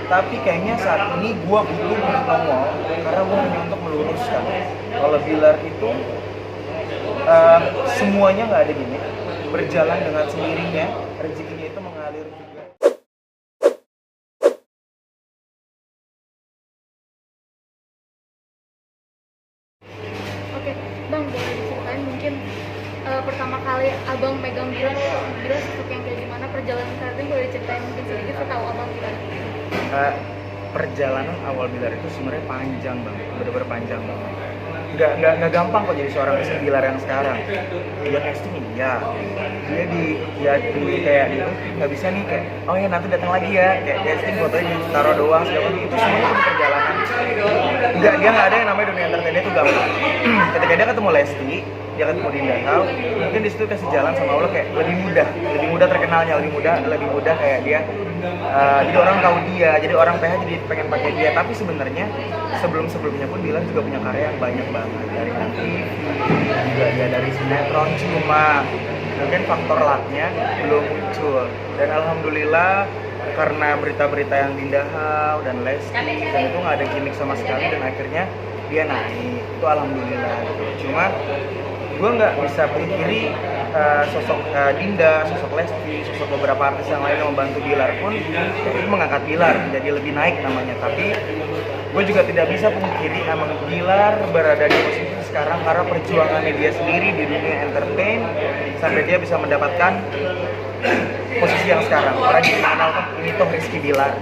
Tapi kayaknya saat ini gue butuh nongol karena gue hanya untuk meluruskan. Kalau Bilar itu semuanya nggak ada gini, berjalan dengan sendirinya, rezekinya itu mengalir juga. Oke, Bang, boleh diceritain mungkin pertama kali Abang megang Bilar sosok yang kayak gimana, perjalanan karirnya boleh diceritain mungkin sedikit setahu Abang gimana? Perjalanan awal Bilar itu sebenarnya panjang banget, bener-bener panjang banget. Nggak gampang kok jadi seorang peserta Bilar yang sekarang. Dia casting dia di kayak gitu nggak bisa nih kayak oh ya nanti datang lagi ya kayak casting fotonya ditaruh doang segala itu semuanya kan perjalanan. Dia nggak ada yang namanya dunia entertainment itu gampang. Ketika dia ketemu Lesti, dia ketemu Dinda Hau, mungkin di situ kasih jalan sama Allah kayak lebih mudah terkenalnya, lebih mudah kayak dia jadi orang tahu dia, jadi orang PH jadi pengen pakai dia. Tapi sebenarnya sebelumnya pun Bilar juga punya karya yang banyak banget, dari TV juga dia dari sinetron, cuma mungkin faktor lucknya belum muncul. Dan alhamdulillah karena berita-berita yang Dinda Hau dan Lesti dan itu nggak ada gimmick sama sekali dan akhirnya dia naik, itu alhamdulillah gitu. Cuma gue nggak bisa pungkiri sosok Dinda, sosok Lesti, sosok beberapa artis yang lain yang membantu Bilar pun itu mengangkat Bilar menjadi lebih naik namanya. Tapi gue juga tidak bisa pungkiri emang Bilar berada di posisi sekarang karena perjuangannya dia sendiri di dunia entertain sampai dia bisa mendapatkan posisi yang sekarang. Orang yang mengenal ini tuh Rizky Bilar.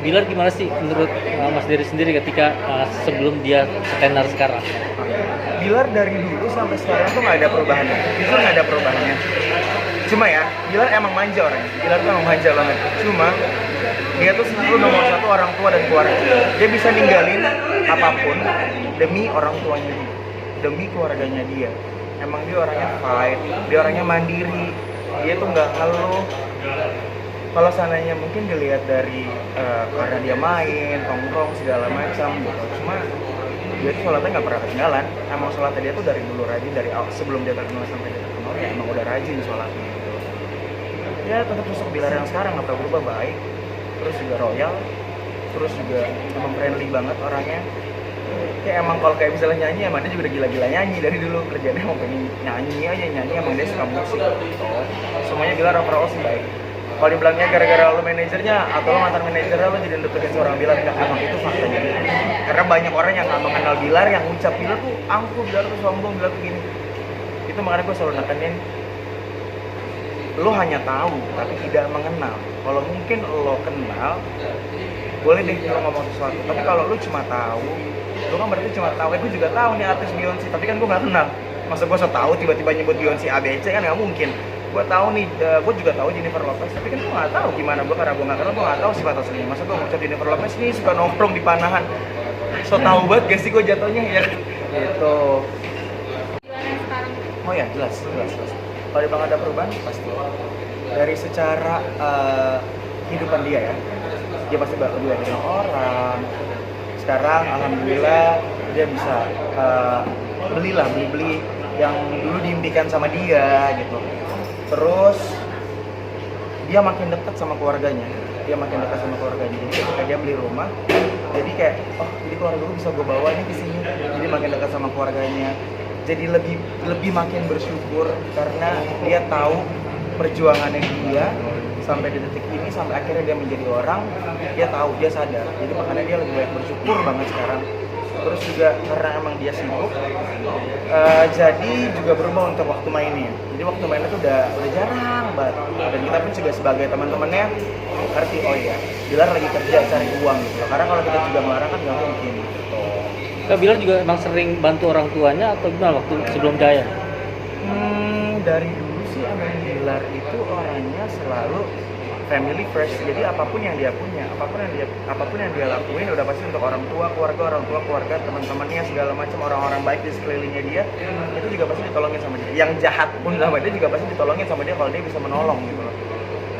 Bilar gimana sih menurut Mas Dery sendiri ketika sebelum dia tenar sekarang? Bilar dari dulu sampai sekarang tuh nggak ada perubahannya. Itu nggak ada perubahannya. Cuma ya, Bilar emang manja orangnya. Bilar tuh emang manja banget. Cuma dia tuh selalu nomor satu orang tua dan keluarga. Dia bisa ninggalin apapun demi orang tuanya dia, demi keluarganya dia. Emang dia orangnya fight, dia orangnya mandiri. Dia tuh nggak ngeluh. Kalau seandainya mungkin dilihat dari karena dia main, tongkrong segala macam gitu. Cuma dia tuh sholatnya nggak pernah ketinggalan. Emang sholatnya dia tuh dari dulu rajin, dari sebelum dia terkenal sampai dia terkenal ya emang udah rajin sholatnya gitu. Ya tetap sosok Bilar yang sekarang nggak pernah berubah, baik, terus juga royal, terus juga emang friendly banget orangnya. Kayak emang kalau kayak misalnya nyanyi, emang dia juga udah gila-gila nyanyi dari dulu, kerjanya emang pengen nyanyi, emang dia suka musik gitu. Semuanya Bilar overall sih baik. Kalau dibilangnya gara-gara lo manajernya atau lo mantan manajernya lo jadi deketin seorang Bilar, enggak, emang itu faktanya. Karena banyak orang yang nggak mengenal Bilar yang ucap Bilar tuh angkuh, Bilar tuh sombong, Bilar tuh gini. Itu makanya gue selalu nekenin, lo hanya tahu tapi tidak mengenal. Kalau mungkin lo kenal, boleh deh lo ngomong sesuatu. Tapi kalau lo cuma tahu, lo kan berarti cuma tahu. Gue juga tahu nih artis Beyonce, tapi kan gue nggak kenal. Masa gue so tahu tiba-tiba nyebut Beyonce ABC kan nggak mungkin. Gue tahu nih, gue juga tahu Jennifer Lopez, tapi kan gue nggak tahu gimana gue karena gue nggak kenal, gue nggak tahu sifat aslinya. Masa gue ngucap Jennifer Lopez nih suka nongkrong di Panahan, so tahu banget gak sih gue jatuhnya ya gitu. Bilar yang sekarang Oh ya jelas. Kalau dibilang ada perubahan pasti dari secara kehidupan dia ya, dia pasti bakal lebih dengan orang. Sekarang alhamdulillah dia bisa beli yang dulu diimpikan sama dia gitu. Terus dia makin dekat sama keluarganya, jadi ketika dia beli rumah, jadi kayak jadi keluarga gue bisa gue bawa ini ke sini, jadi makin dekat sama keluarganya, jadi lebih makin bersyukur karena dia tahu perjuangannya dia sampai di detik ini, sampai akhirnya dia menjadi orang. Dia tahu, dia sadar, jadi makanya dia lebih banyak bersyukur banget sekarang. Terus juga karena emang dia sibuk, jadi juga berubah untuk waktu mainnya. Jadi waktu mainnya tuh udah jarang banget. Dan kita pun juga sebagai teman-temannya ngerti, oh iya, Bilar lagi kerja cari uang gitu. Karena kalau kita juga melarang kan nggak mungkin. Gitu. Bilar juga emang sering bantu orang tuanya atau gimana waktu sebelum Jaya? Dari dulu sih emang Bilar itu orangnya selalu family first. Jadi apapun yang dia punya, apapun yang dia lakuin udah pasti untuk orang tua, keluarga, teman-temannya segala macam, orang-orang baik di sekelilingnya dia, itu juga pasti ditolongin sama dia. Yang jahat pun sama dia juga pasti ditolongin sama dia kalau dia bisa menolong gitu loh.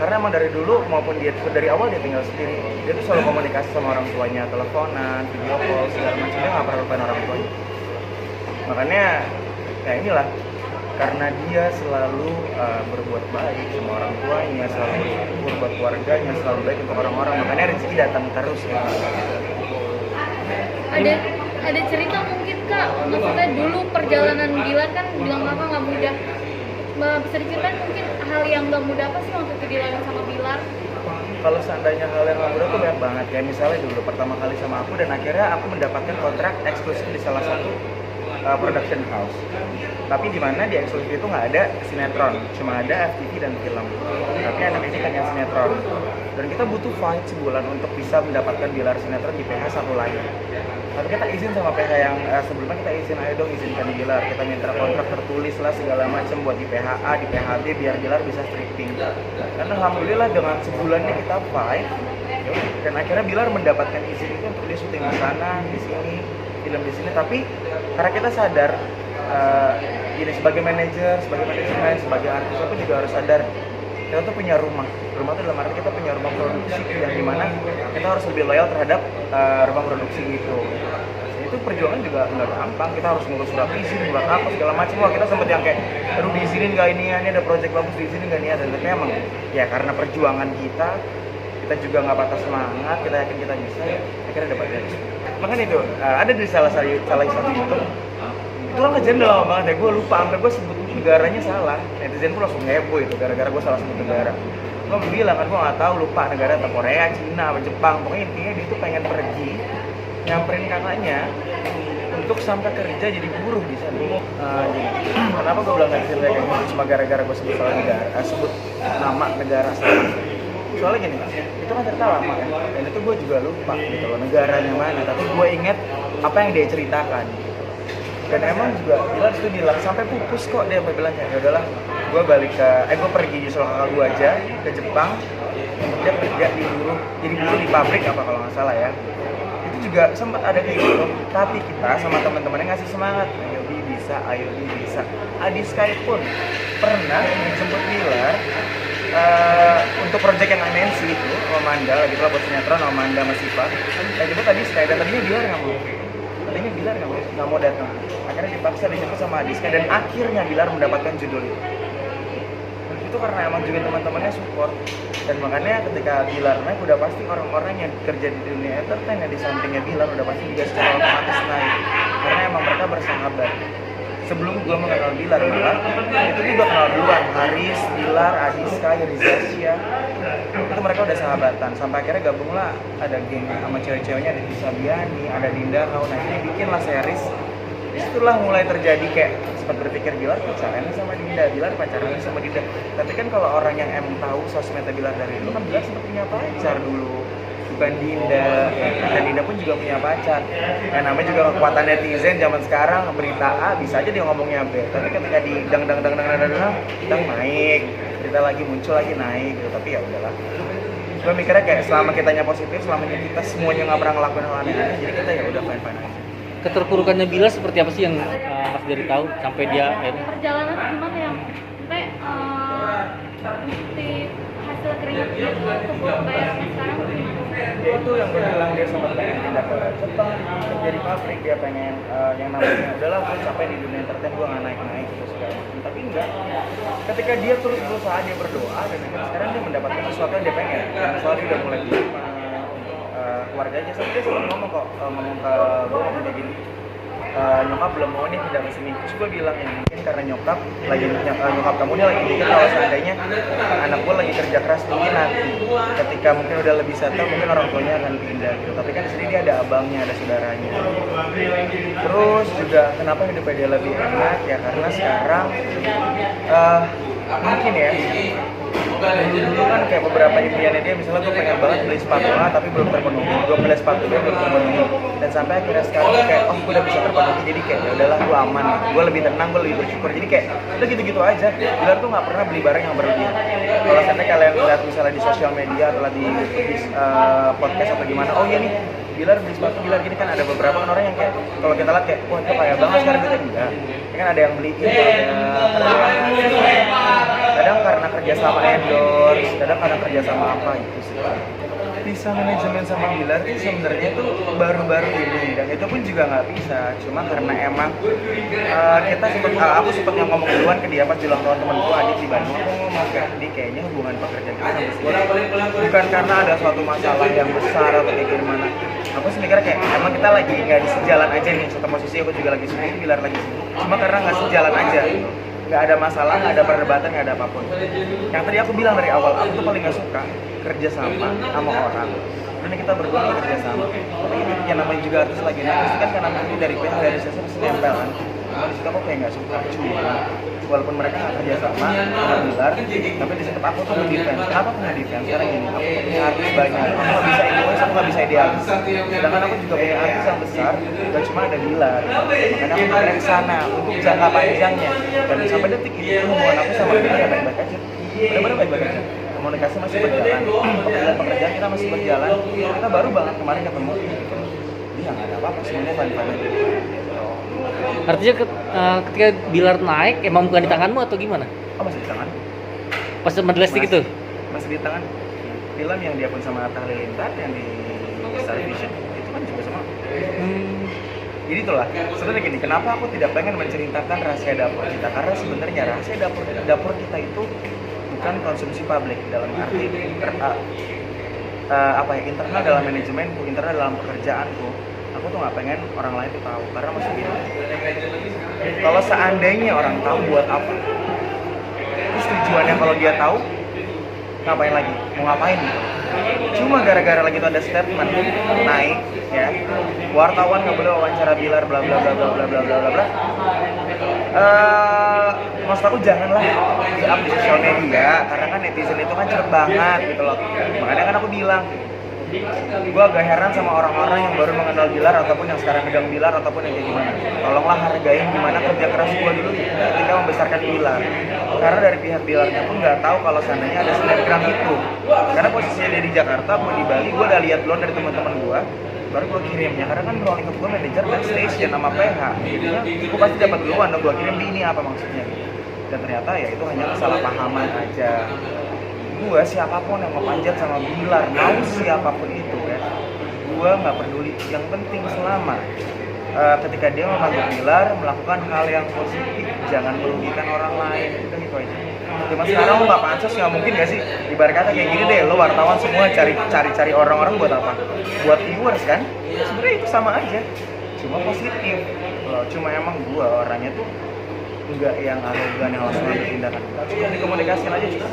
Karena emang dari dulu maupun dia dari awal dia tinggal sendiri, dia tuh selalu komunikasi sama orang tuanya, teleponan, video call segala macam, dia nggak pernah lupain orang tuanya. Makanya kayak inilah karena dia selalu berbuat baik sama orang tuanya, selalu bersyukur buat keluarganya, selalu baik untuk orang-orang, makanya rezeki datang terus ya. Ada cerita mungkin Kak, maksudnya dulu perjalanan Dilan kan bilang Kakak nggak mudah. Bisa diceritain mungkin hal yang nggak mudah apa sih waktu itu dilalui sama Bilar? Kalau seandainya hal yang nggak mudah tuh banyak banget, kayak misalnya dulu pertama kali sama aku dan akhirnya aku mendapatkan kontrak eksklusif di salah satu production house. Tapi di mana di eksklusif itu nggak ada sinetron, cuma ada FTV dan film. Tapi animasi kan yang sinetron. Dan kita butuh fight sebulan untuk bisa mendapatkan Bilar sinetron di PH satu lagi. Tapi kita izin sama PH yang sebelumnya, kita izin, ayo dong izinkan Bilar. Kita minta kontrak tertulis lah segala macam buat di PHA, di PHB biar Bilar bisa stripping. Dan alhamdulillah dengan sebulannya kita fight, dan akhirnya Bilar mendapatkan izin itu untuk dia syuting di sana, di sini, film di sini. Tapi karena kita sadar ini sebagai manajer, sebagai manajemen, sebagai artis aku juga harus sadar kita tuh punya rumah itu dalam arti kita punya rumah produksi yang dimana kita harus lebih loyal terhadap rumah produksi itu. Itu perjuangan juga nggak gampang, kita harus ngurus surat izin, buat apa segala macam. Wah, kita sempet yang kayak aduh diizinin nggak ini ada project bagus diizinin nggak ini, dan tapi emang ya karena perjuangan kita juga nggak patah semangat, kita yakin kita bisa, akhirnya dapat dari situ. Makanya itu ada di salah satu YouTube itu kan kejadian udah lama banget ya, gue lupa sampai gue sebut negaranya salah, netizen pun langsung heboh itu gara-gara gue salah sebut negara. Gue bilang kan gue nggak tahu, lupa negara atau Korea, Cina, atau Jepang, pokoknya intinya dia tuh pengen pergi nyamperin kakaknya untuk sampai kerja jadi buruh di sana. Kenapa gue bilang netizen kayak gitu? Cuma gara-gara gue sebut salah negara, sebut nama negara salah. Soalnya gini, itu kan cerita lama kan, dan itu gue juga lupa gitu loh negaranya mana, tapi gue inget apa yang dia ceritakan. Dan emang juga Bilar itu bilang sampai pupus kok, dia bilang kayak ya udahlah gue balik ke gue pergi nyusul kakak gue aja ke Jepang untuk dia kerja di buruh, jadi buruh di pabrik apa kalau nggak salah ya. Itu juga sempat ada kayak gitu, tapi kita sama teman-temannya ngasih semangat, ayo Bi bisa, ayo Bi bisa. Adi Sky pun pernah menjemput Bilar untuk proyek yang MNC itu sama Manda, lagi pula buat sinetron sama Manda sama Sipa. Jemput Adi Sky dan tadinya Bilar nggak mau datang. Akhirnya dipaksa dijemput sama Adi Sky dan akhirnya Bilar mendapatkan judul itu. Itu karena emang juga teman-temannya support, dan makanya ketika Bilar naik udah pasti orang-orang yang kerja di dunia entertain yang di sampingnya Bilar udah pasti juga secara otomatis naik, karena emang mereka bersahabat. Sebelum gue mengenal Bilar malah itu juga kenal duluan Haris, Bilar, Adi Sky, Rizasya, itu mereka udah sahabatan sampai akhirnya gabunglah ada geng sama cewek-ceweknya, ada Sabiani, ada Dinda Kau, nah ini bikin lah series. Disitulah mulai terjadi kayak sempat berpikir Bilar pacarannya sama Dinda, Bilar pacarannya sama Dinda. Tapi kan kalau orang yang emang tahu sosmednya Bilar dari dulu kan Bilar sempat punya pacar dulu, bukan Dinda. Dan Dinda pun juga punya pacar. Yang namanya juga kekuatan netizen zaman sekarang, berita A bisa aja dia ngomongnya B. Tapi ketika di dang naik, berita lagi muncul lagi naik gitu. Tapi ya udahlah. Gue mikirnya kayak selama kitanya positif, selama kita semuanya nggak pernah ngelakuin hal aneh-aneh, jadi kita ya udah fine-fine aja. Keterpurukannya Bilar seperti apa sih yang Mas Dery tahu sampai dia Perjalanan gimana yang sampai bukti hasil keringat dia tuh kebun bayarnya sekarang gimana? Itu yang gue bilang, dia sempat pengen pindah ke Jepang kerja di pabrik, dia pengen yang namanya udahlah gue capek di dunia entertain, gue nggak naik terus segala macam. Tapi enggak, ketika dia terus berusaha, dia berdoa, dan sekarang dia mendapatkan sesuatu yang dia pengen. Karena soalnya dia udah mulai di keluarganya, sampai dia selalu ngomong ke gue ngomong kayak gini, nyokap belum mau nih pindah ke sini. Terus gue bilang ya mungkin karena nyokap kamu nih lagi mikir kalau seandainya anak gue lagi kerja keras, mungkin nanti ketika mungkin udah lebih settle mungkin orang tuanya akan pindah gitu. Tapi kan di sini dia ada abangnya, ada saudaranya. Terus juga kenapa hidupnya dia lebih enak ya, karena sekarang mungkin ya dulu kan kayak beberapa impiannya dia, misalnya gue pengen banget beli sepatu A tapi belum terpenuhi, gue beli sepatu B belum terpenuhi, dan sampai akhirnya sekarang kayak oh gue udah bisa terpenuhi, jadi kayak ya udahlah gue aman gitu, gue lebih tenang, gue lebih bersyukur, jadi kayak udah gitu-gitu aja. Bilar tuh nggak pernah beli barang yang berlebihan. Kalau sampai kalian lihat misalnya di sosial media atau di podcast atau gimana, oh iya nih Bilar beli sepatu Bilar gini, kan ada beberapa kan orang yang kayak kalau kita lihat kayak wah itu kaya banget sekarang gitu, enggak. Kan ada yang beli itu, kadang karena kerja sama endorse, kadang karena kerja sama apa gitu sih. bisa manajemen sama Bilar sih sebenarnya tuh baru-baru ini, dan itu pun juga nggak bisa, cuma karena emang kita aku sempat ngomong duluan ke dia pas ulang tahun temanku Adit di Bandung. Aku ngomong ke Adit, kayaknya hubungan pekerjaan kita sampai sini bukan karena ada suatu masalah yang besar atau kayak gimana. Aku sih mikirnya kayak emang kita lagi nggak di sejalan aja nih, satu posisi aku juga lagi sini, Bilar lagi sini, cuma karena nggak sejalan aja gitu. Nggak ada masalah, nggak ada perdebatan, nggak ada apapun. Yang tadi aku bilang dari awal, aku tuh paling nggak suka kerja sama orang. Karena kita berdua kerja sama. Tapi yang namanya juga artis lagi, nah pasti kan karena nanti dari pihak dari sesi pasti nempel kan. Cuma di situ aku kayak nggak suka. Cuma walaupun mereka nggak kerja sama Bilar, tapi di situ aku tuh ngedefense. Kenapa aku ngedefense? Karena gini, aku tuh punya artis banyak. Aku nggak bisa egois, aku nggak bisa idealis. Sedangkan aku juga punya artis yang besar, gak cuma ada Bilar. Makanya aku bergerak ke sana untuk jangka panjangnya. Dan sampai detik ini hubungan aku sama Bilar ya baik-baik aja. Benar-benar baik-baik aja. Komunikasi masih berjalan, pekerjaan kita masih berjalan. Kita baru banget kemarin ketemu. Iya nggak ada apa-apa, semuanya fine-fine aja. Artinya ketika Bilar naik emang bukan di tanganmu atau gimana? Oh masih di tangan? Pas Majestic itu? Masih di tangan. Film yang dia pun sama Atta Halilintar yang di Star Vision itu kan juga sama. Jadi itulah, sebenarnya gini, kenapa aku tidak pengen menceritakan rahasia dapur kita? Karena sebenarnya rahasia dapur kita itu bukan konsumsi publik dalam arti internal dalam manajemenku, internal dalam pekerjaanku. Aku tuh nggak pengen orang lain tuh tahu, karena maksud gini, kalau seandainya orang tahu buat apa? Terus tujuannya kalau dia tahu ngapain lagi? Mau ngapain gitu? Cuma gara-gara lagi tuh ada statement naik ya, wartawan nggak boleh wawancara Bilar bla bla bla bla bla bla bla bla bla. Maksud aku janganlah di-up di sosial media, karena kan netizen itu kan cepet banget gitu loh. Makanya kan aku bilang, gue agak heran sama orang-orang yang baru mengenal Bilar ataupun yang sekarang pegang Bilar ataupun yang kayak gimana. Tolonglah hargain gimana kerja keras gue dulu ketika membesarkan Bilar. Karena dari pihak Bilarnya pun nggak tahu kalau seandainya ada snapgram itu. Karena posisinya dia di Jakarta, gue di Bali, gue udah lihat duluan dari teman-teman gue. Baru gue kirimnya, karena kan rolling ke gue manajer backstage nama PH. Gue pasti dapat duluan dong, gue kirim ini apa maksudnya. Dan ternyata ya itu hanya kesalahpahaman aja. Gue siapapun yang mau panjat sama Bilar, mau siapapun itu ya, gue nggak peduli. Yang penting selama ketika dia membantu Bilar melakukan hal yang positif, jangan merugikan orang lain, udah gitu aja. Cuma sekarang lo nggak pansos, nggak mungkin gak sih? Ibarat kata kayak gini deh, lo wartawan semua cari orang-orang buat apa? Buat viewers kan? Sebenarnya itu sama aja, cuma positif. Loh, cuma emang gue orangnya tuh nggak yang arogan yang langsung ambil tindakan. Cuma dikomunikasiin aja cukup.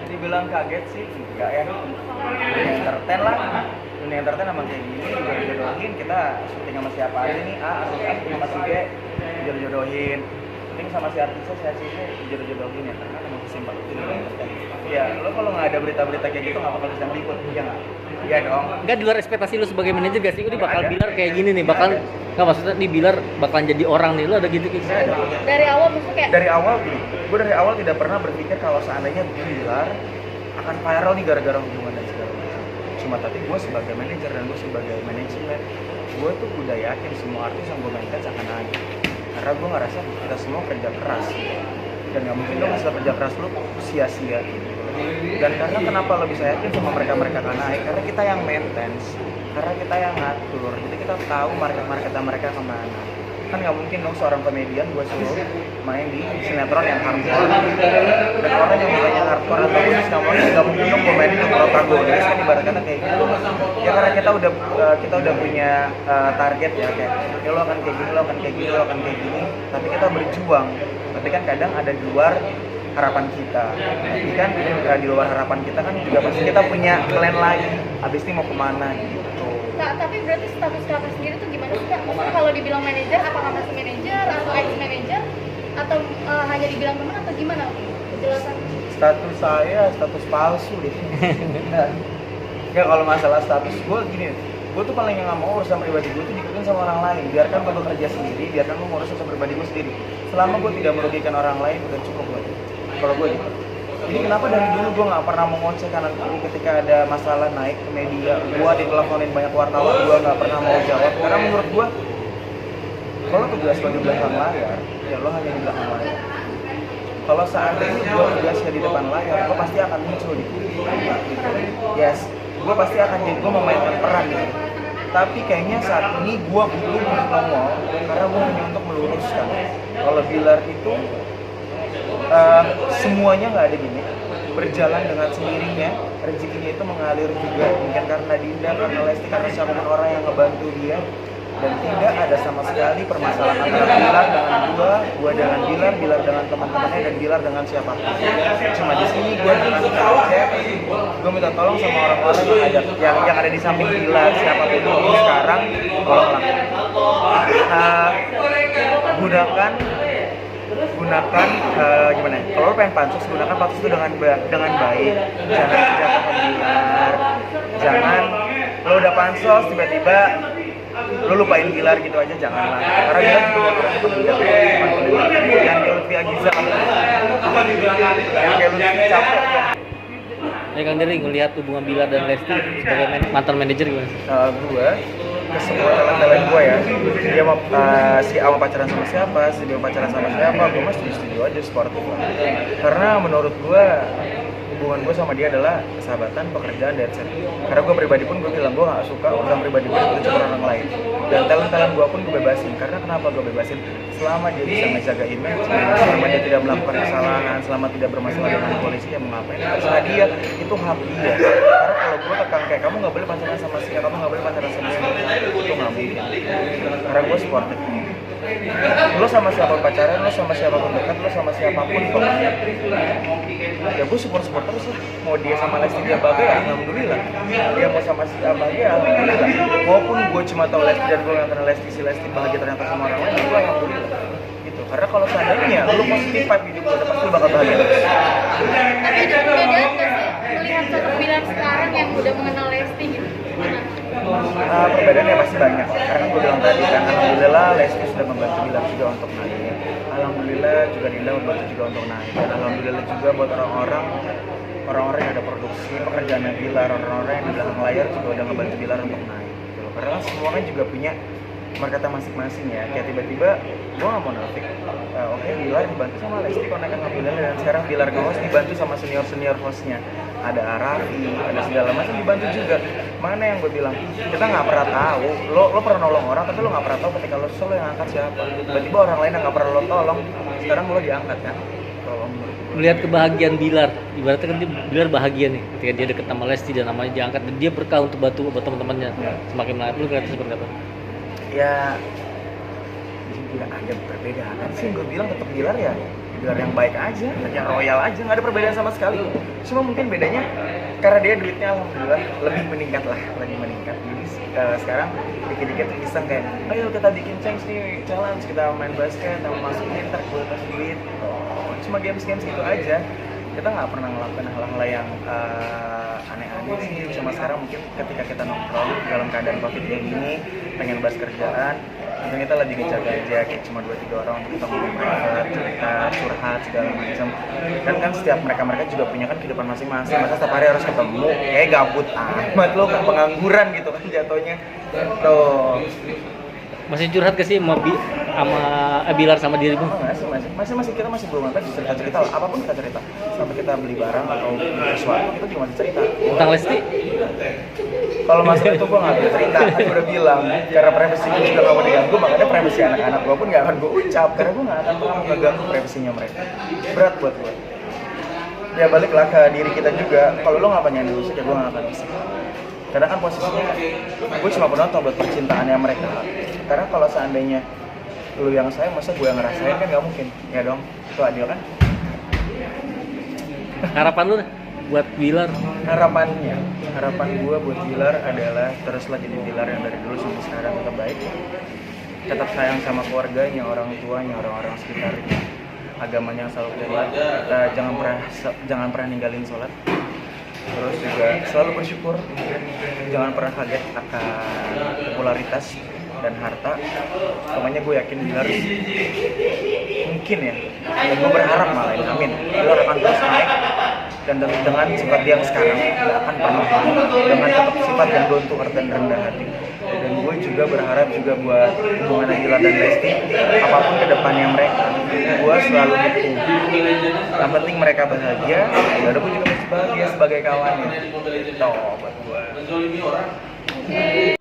Dibilang kaget sih, enggak ya. Dunia entertain lah. Dunia entertain emang kayak gini, jodoh-jodohin. Kita syuting sama siapa aja nih, A, sama si B, jodoh-jodohin. Syuting sama si artisnya, si artisnya jodoh-jodohin ya. Karena emang simpel itu dunia entertain. Ya, lo kalau nggak ada berita-berita kayak gitu nggak bakal bisa meliput, iya nggak? Iya dong. Nggak di luar ekspektasi lu sebagai manajer gak sih? Udah bakal Bilar kayak gini nih, bakal nggak maksudnya nih Bilar bakalan jadi orang nih, lu ada gitu gitu? Dari awal maksudnya kayak Gue dari awal tidak pernah berpikir kalau seandainya Bilar akan viral nih gara-gara hubungan dan segala macam. Cuma tapi gue sebagai manajer dan gue sebagai manajemen, gue tuh udah yakin semua artis yang gue mainkan akan naik. Karena gue ngerasa kita semua kerja keras dan nggak mungkin dong hasil kerja keras lu sia-sia gitu. Dan karena kenapa lo bisa yakin sama mereka akan naik? Karena kita yang maintenance, karena kita yang ngatur, jadi kita tahu market mereka kemana. Kan nggak mungkin dong seorang komedian gue suruh main di sinetron yang hardcore, dan orang yang bukannya hardcore atau khusus nggak mungkin dong gue main di protagonis kan ibaratnya kayak gitu. Ya karena kita udah punya target ya, kayak ya lo akan kayak gini, lo akan kayak gini, lo akan kayak gini, tapi kita berjuang. Tapi kan kadang ada di luar harapan kita, tapi kan di luar harapan kita kan juga pasti kita punya plan lain, abis ini mau kemana gitu. Kak, tapi berarti status kakak sendiri tuh gimana sih Kak? Maksudnya kalau dibilang manajer, apakah masih manajer atau ex-manajer? Atau hanya dibilang teman atau gimana? Kejelasan. Status saya, status palsu deh. Ya kalau masalah status, gue gini, gue tuh paling nggak mau urusan pribadi gue tuh diikutin sama orang lain. Biarkan gue bekerja sendiri, biarkan gue ngurus urusan pribadi gue sendiri. Selama gue tidak merugikan orang lain, udah cukup buat itu. Kalau gue gitu. Jadi kenapa dari dulu gue nggak pernah mau ngoceh kanan kiri ketika ada masalah naik ke media, gue diteleponin banyak wartawan, gue nggak pernah mau jawab. Karena menurut gue, kalau tugas lo di belakang layar, ya lo hanya di belakang layar. Kalau seandainya gue tugasnya di depan layar, gue pasti akan muncul di TV. Yes, gue pasti akan jadi gue memainkan peran gitu. Tapi kayaknya saat ini gue butuh nongol karena gue hanya untuk meluruskan kalau Bilar itu semuanya nggak ada gini, berjalan dengan sendirinya, rezekinya itu mengalir juga mungkin karena Dinda, karena Lesti, karena siapapun orang yang ngebantu dia, dan tidak ada sama sekali permasalahan antara Bilar dengan gua dengan Bilar, Bilar dengan teman-temannya, dan Bilar dengan siapapun. Cuma di sini gua dengan chat, gua minta tolong sama orang-orang yang ada di samping Bilar, siapapun itu sekarang, tolonglah gunakan gimana ya? Kalau lo pengen pansus, gunakan pansus itu dengan baik. Jangan jatuh ke Bilar. Jangan lo udah pansos tiba-tiba lo lupain Bilar gitu aja, janganlah. Karena Bilar juga gak pernah pendiam. Jangan kayak Lutfi Agiza, jangan kayak Lutfi capek. Ya Kang Dery, ngelihat hubungan Bilar dan Lesti sebagai mantan manajer gimana? Gue ke semua talent gue ya, dia mau si A mau pacaran sama siapa, si B mau pacaran sama siapa, gue mah setuju aja sportif lah. Karena menurut gue hubungan gue sama dia adalah persahabatan, pekerjaan, dan set. Karena gue pribadi pun gue bilang gue gak suka urusan pribadi gue itu cuma orang lain. Dan talent gue pun gue bebasin. Karena kenapa gue bebasin? Selama dia bisa menjaga image, selama dia tidak melakukan kesalahan, selama tidak bermasalah dengan polisi, ya mau ngapain? Terserah dia, itu hak dia. Karena kalau gue kekang kayak kamu gak boleh pacaran sama si, kamu gak boleh pacaran sama si, itu gak mungkin. Karena gue sportif. Lo sama siapapun pacaran, lo sama siapapun dekat, lo sama siapapun pokoknya ya gue support terus lah. Mau dia sama Lesti dia bagai ya alhamdulillah, dia mau sama si bagai ya alhamdulillah. Maupun gue cuma tahu Lesti dan gue gak kenal Lesti, si Lesti bahagia ternyata sama orang lain, gue alhamdulillah gitu. Karena kalau seandainya lo positif vibe hidup lo, pasti lo bakal bahagia terus. Tapi ada perbedaan nggak sih melihat sosok Bilar sekarang yang udah mengenal Lesti gitu? Perbedaannya pasti banyak, karena gue bilang tadi kan alhamdulillah Lesti sudah membantu Bilar juga untuk naik, alhamdulillah juga Dinda membantu juga untuk naik, dan alhamdulillah juga buat orang-orang yang ada produksi pekerjaannya Bilar, orang-orang yang di belakang layar juga udah ngebantu Bilar untuk naik gitu. Karena kan semua kan juga punya marketnya masing-masing ya, kayak tiba-tiba gue gak mau nafik, oke Bilar dibantu sama Lesti koneknya alhamdulillah, dan sekarang Bilar nge-host dibantu sama senior hostnya, ada Arafi, ada segala macam dibantu juga. Mana yang gue bilang, kita nggak pernah tahu, lo pernah nolong orang tapi lo nggak pernah tahu ketika lo solo yang angkat siapa. Tiba-tiba orang lain yang nggak pernah lo tolong, sekarang lo diangkat kan. Kalau Melihat kebahagiaan Bilar, ibaratnya kan Bilar bahagia nih ketika dia deket sama Lesti dan namanya diangkat, dan dia berkah untuk bantu buat teman-temannya semakin menaik. Lu ngeliatnya seperti apa? ya tidak ada perbedaan sih, gue bilang tetap Bilar ya Bilar yang baik aja, yang royal aja, nggak ada perbedaan sama sekali. Cuma mungkin bedanya karena dia duitnya alhamdulillah lebih meningkat. Jadi sekarang dikit-dikit iseng kayak, ayo kita bikin challenge, kita main basket, kita masukin ntar gue kasih duit. Cuma games gitu aja. Kita nggak pernah ngelakuin hal-hal yang aneh-aneh sih. Cuma sekarang mungkin ketika kita nongkrong dalam keadaan covid kayak gini, pengen bahas kerjaan, mungkin kita lebih ngejaga aja kayak cuma 2-3 orang untuk kita ngomong private, cerita, curhat segala macam. Kan setiap mereka juga punya kan kehidupan masing-masing. Masa setiap hari harus ketemu, kayak gabut amat lo kan, pengangguran gitu kan jatuhnya. Tuh. Masih curhat gak sih sama Bilar sama dirimu? Masih kita masih belum apa cerita lah, apapun kita cerita. Sampai kita beli barang atau sesuatu kita juga masih cerita. Tentang Lesti? Kalau masalah itu gue nggak bisa cerita, kan gue udah bilang karena privasi gue juga nggak mau diganggu, makanya privasi anak-anak gue pun nggak akan gue ucap karena gue nggak akan pernah ngeganggu privasinya mereka. Berat buat gue. Ya baliklah ke diri kita juga. Kalau lo nggak pengen diusik ya gue nggak akan usik. Karena kan posisinya gue cuma penonton buat percintaannya mereka. Karena kalau seandainya lu yang sayang, masa gue yang ngerasain kan nggak mungkin, ya dong. Itu adil kan? Harapan lu buat Bilar? Harapan gue buat Bilar adalah teruslah jadi Bilar yang dari dulu sampai sekarang tetap baik, tetap sayang sama keluarganya, orang tuanya, orang-orang sekitarnya, agamanya yang selalu jaga, jangan pernah ninggalin sholat, terus juga selalu bersyukur, jangan pernah kaget akan popularitas dan harta. Pokoknya gue yakin Bilar mungkin ya, dan gue berharap malah amin, Bilar akan terus naik dan dengan sifat dia yang sekarang nggak akan pernah dengan tetap sifat yang down to earth dan rendah hati. dan gue juga berharap juga buat hubungan Gilar dan Lesti, apapun kedepannya mereka, gue selalu dukung. Yang penting mereka bahagia, dan gue juga masih bahagia sebagai kawannya. Gitu buat gue. Oke.